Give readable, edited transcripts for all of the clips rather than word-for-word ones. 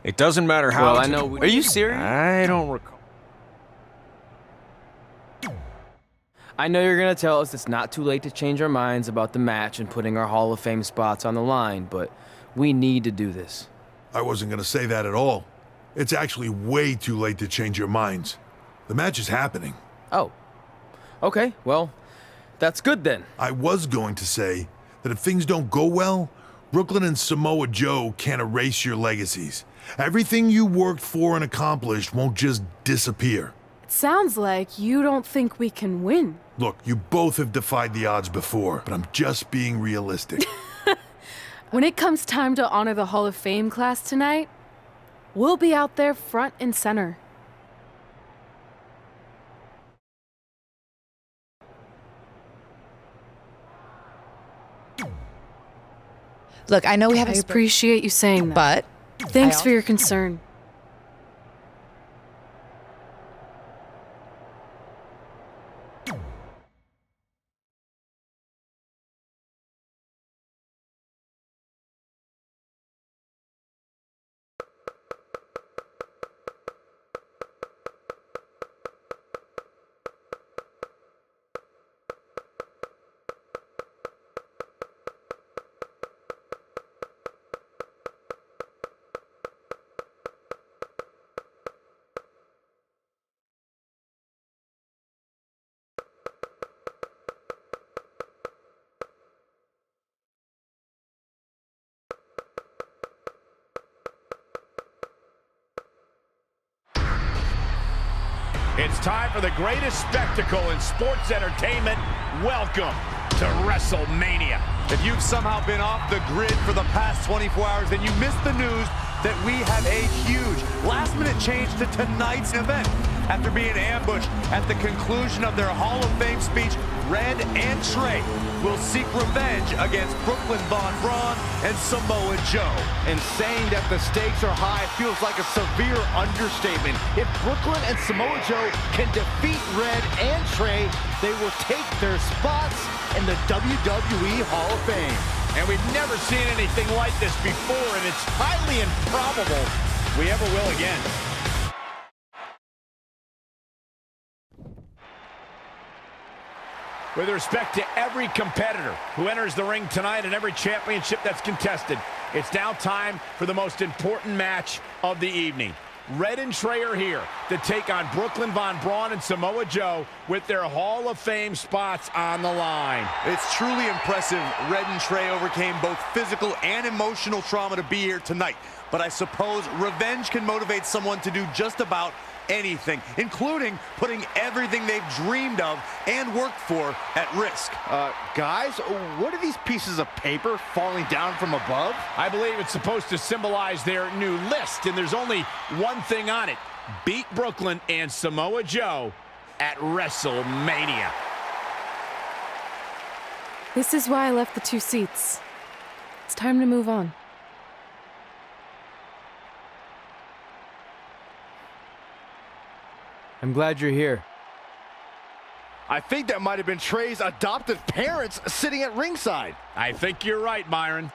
It doesn't matter how. Well, I know. Are you serious? I don't recall. I know you're gonna tell us it's not too late to change our minds about the match and putting our Hall of Fame spots on the line, but we need to do this. I wasn't going to say that at all. It's actually way too late to change your minds. The match is happening. Oh. Okay, well, that's good then. I was going to say that if things don't go well, Brooklyn and Samoa Joe can't erase your legacies. Everything you worked for and accomplished won't just disappear. It sounds like you don't think we can win. Look, you both have defied the odds before, but I'm just being realistic. When it comes time to honor the Hall of Fame class tonight, we'll be out there front and center. Look, I know we I haven't appreciate you saying that. but Thanks for your concern. It's time for the greatest spectacle in sports entertainment. Welcome to WrestleMania. If you've somehow been off the grid for the past 24 hours, then you missed the news that we have a huge last-minute change to tonight's event. After being ambushed at the conclusion of their Hall of Fame speech, Red and Trey will seek revenge against Brooklyn Von Braun and Samoa Joe. And saying that the stakes are high feels like a severe understatement. If Brooklyn and Samoa Joe can defeat Red and Trey, they will take their spots in the WWE Hall of Fame. And we've never seen anything like this before, and it's highly improbable we ever will again. With respect to every competitor who enters the ring tonight and every championship that's contested, it's now time for the most important match of the evening. Red and Trey are here to take on Brooklyn Von Braun and Samoa Joe with their Hall of Fame spots on the line. It's truly impressive Red and Trey overcame both physical and emotional trauma to be here tonight. But I suppose revenge can motivate someone to do just about anything, including putting everything they've dreamed of and worked for at risk. Guys, what are these pieces of paper falling down from above? I believe it's supposed to symbolize their new list, and there's only one thing on it. Beat Brooklyn and Samoa Joe at WrestleMania. This is why I left the 2 seats. It's time to move on. I'm glad you're here. I think that might have been Trey's adopted parents sitting at ringside. I think you're right, Myron.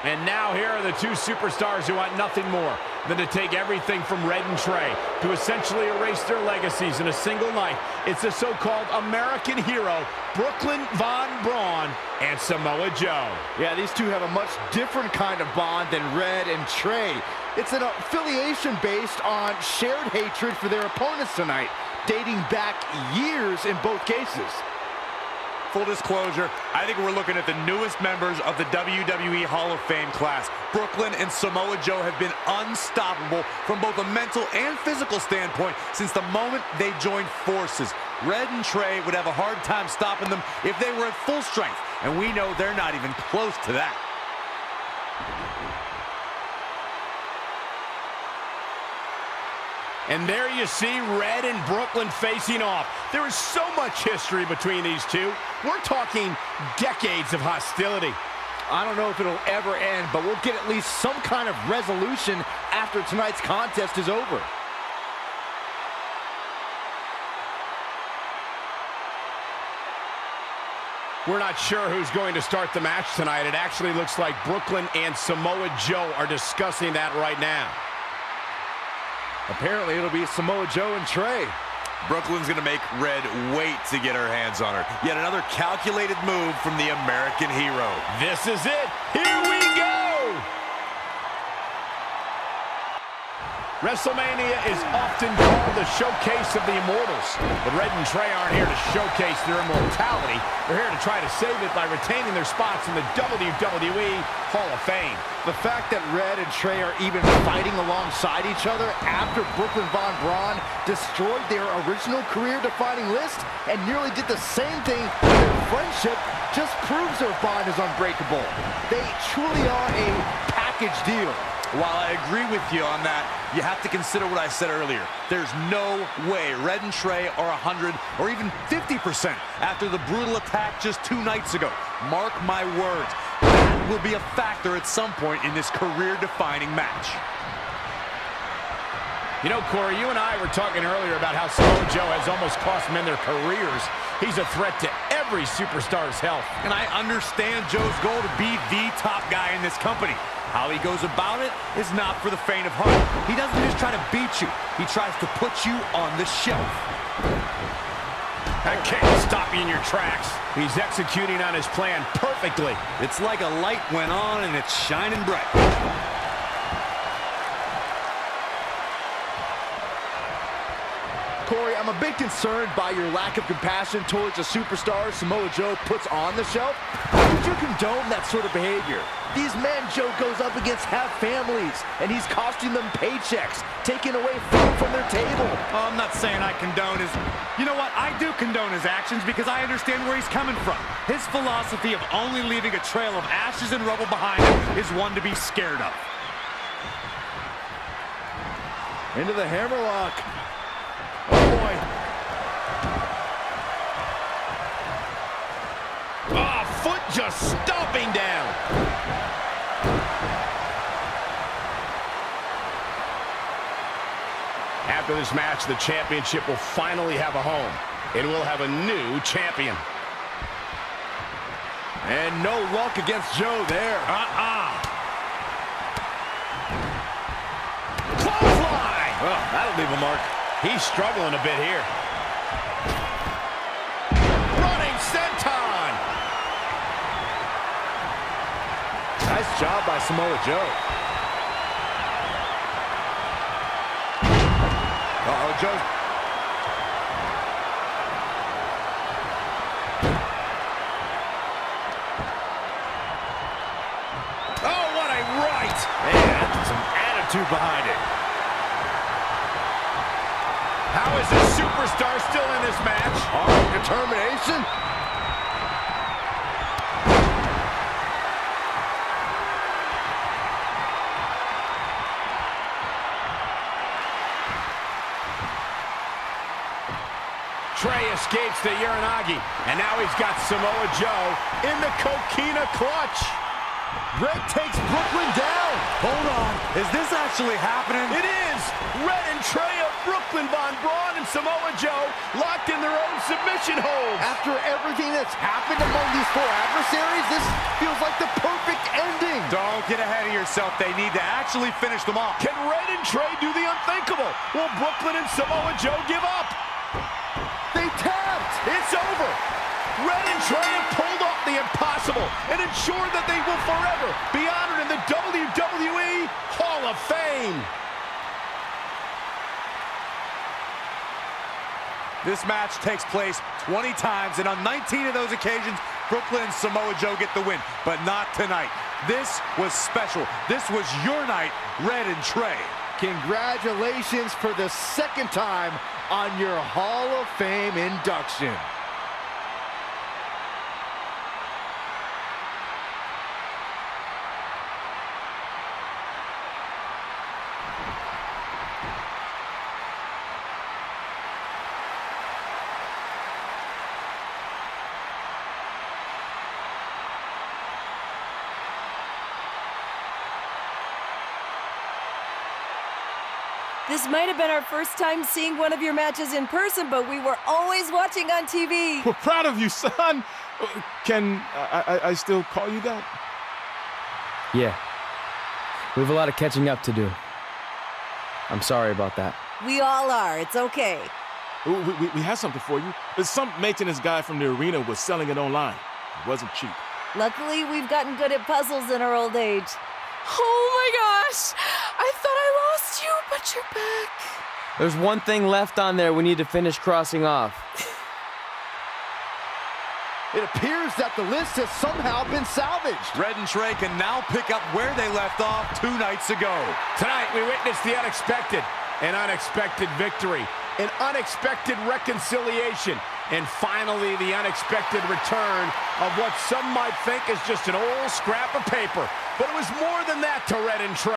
And now here are the two superstars who want nothing more than to take everything from Red and Trey to essentially erase their legacies in a single night. It's the so-called American hero, Brooklyn Von Braun and Samoa Joe. Yeah, these two have a much different kind of bond than Red and Trey. It's an affiliation based on shared hatred for their opponents tonight, dating back years in both cases. Full disclosure, I think we're looking at the newest members of the WWE Hall of Fame class. Brooklyn and Samoa Joe have been unstoppable from both a mental and physical standpoint since the moment they joined forces. Red and Trey would have a hard time stopping them if they were at full strength, and we know they're not even close to that. And there you see Red and Brooklyn facing off. There is so much history between these two. We're talking decades of hostility. I don't know if it'll ever end, but we'll get at least some kind of resolution after tonight's contest is over. We're not sure who's going to start the match tonight. It actually looks like Brooklyn and Samoa Joe are discussing that right now. Apparently, it'll be Samoa Joe and Trey. Brooklyn's going to make Red wait to get her hands on her. Yet another calculated move from the American hero. This is it. Here we go. WrestleMania is often called the showcase of the immortals. But Red and Trey aren't here to showcase their immortality. They're here to try to save it by retaining their spots in the WWE Hall of Fame. The fact that Red and Trey are even fighting alongside each other after Brooklyn Von Braun destroyed their original career-defining list and nearly did the same thing with their friendship just proves their bond is unbreakable. They truly are a package deal. While I agree with you on that, you have to consider what I said earlier. There's no way Red and Trey are 100 or even 50% after the brutal attack just 2 nights ago. Mark my words, that will be a factor at some point in this career-defining match. You know, Corey, you and I were talking earlier about how Samoa Joe has almost cost men their careers. He's a threat to every superstar's health. And I understand Joe's goal to be the top guy in this company. How he goes about it is not for the faint of heart. He doesn't just try to beat you. He tries to put you on the shelf. That kick will stop you in your tracks. He's executing on his plan perfectly. It's like a light went on and it's shining bright. Corey, I'm a bit concerned by your lack of compassion towards the superstars Samoa Joe puts on the shelf. How would you condone that sort of behavior? These men Joe goes up against have families, and he's costing them paychecks, taking away food from their table. Oh, I'm not saying I condone his... You know what? I do condone his actions because I understand where he's coming from. His philosophy of only leaving a trail of ashes and rubble behind him is one to be scared of. Into the hammerlock. Oh, boy. Ah, foot just stomping down. After this match, the championship will finally have a home. It will have a new champion. And no luck against Joe there. Clothesline! Oh, that'll leave a mark. He's struggling a bit here. Running senton! Nice job by Samoa Joe. Uh-oh, Joe. Oh, what a right! And some attitude behind it. How is this superstar still in this match? Hard determination. Trey escapes the Uranagi, and now he's got Samoa Joe in the Coquina clutch. Red takes Brooklyn down. Hold on. Is this actually happening? It is! Red and Trey have Brooklyn Von Braun and Samoa Joe locked in their own submission holds. After everything that's happened among these four adversaries, this feels like the perfect ending. Don't get ahead of yourself. They need to actually finish them off. Can Red and Trey do the unthinkable? Will Brooklyn and Samoa Joe give up? They tapped. It's over. Red and Trey have pulled off the impossible and ensured that they will forever be honored in the WWE Hall of Fame. This match takes place 20 times, and on 19 of those occasions, Brooklyn and Samoa Joe get the win, but not tonight. This was special. This was your night, Red and Trey. Congratulations for the second time on your Hall of Fame induction. This might have been our first time seeing one of your matches in person, but we were always watching on TV. We're proud of you, son. Can I still call you that? Yeah. We have a lot of catching up to do. I'm sorry about that. We all are. It's okay. We have something for you. Some maintenance guy from the arena was selling it online. It wasn't cheap. Luckily, we've gotten good at puzzles in our old age. Oh my gosh! I thought I lost you, but you're back. There's one thing left on there we need to finish crossing off. It appears that the list has somehow been salvaged. Red and Trey can now pick up where they left off 2 nights ago. Tonight, we witnessed the unexpected, an unexpected victory, an unexpected reconciliation, and finally the unexpected return of what some might think is just an old scrap of paper. But it was more than that to Red and Trey.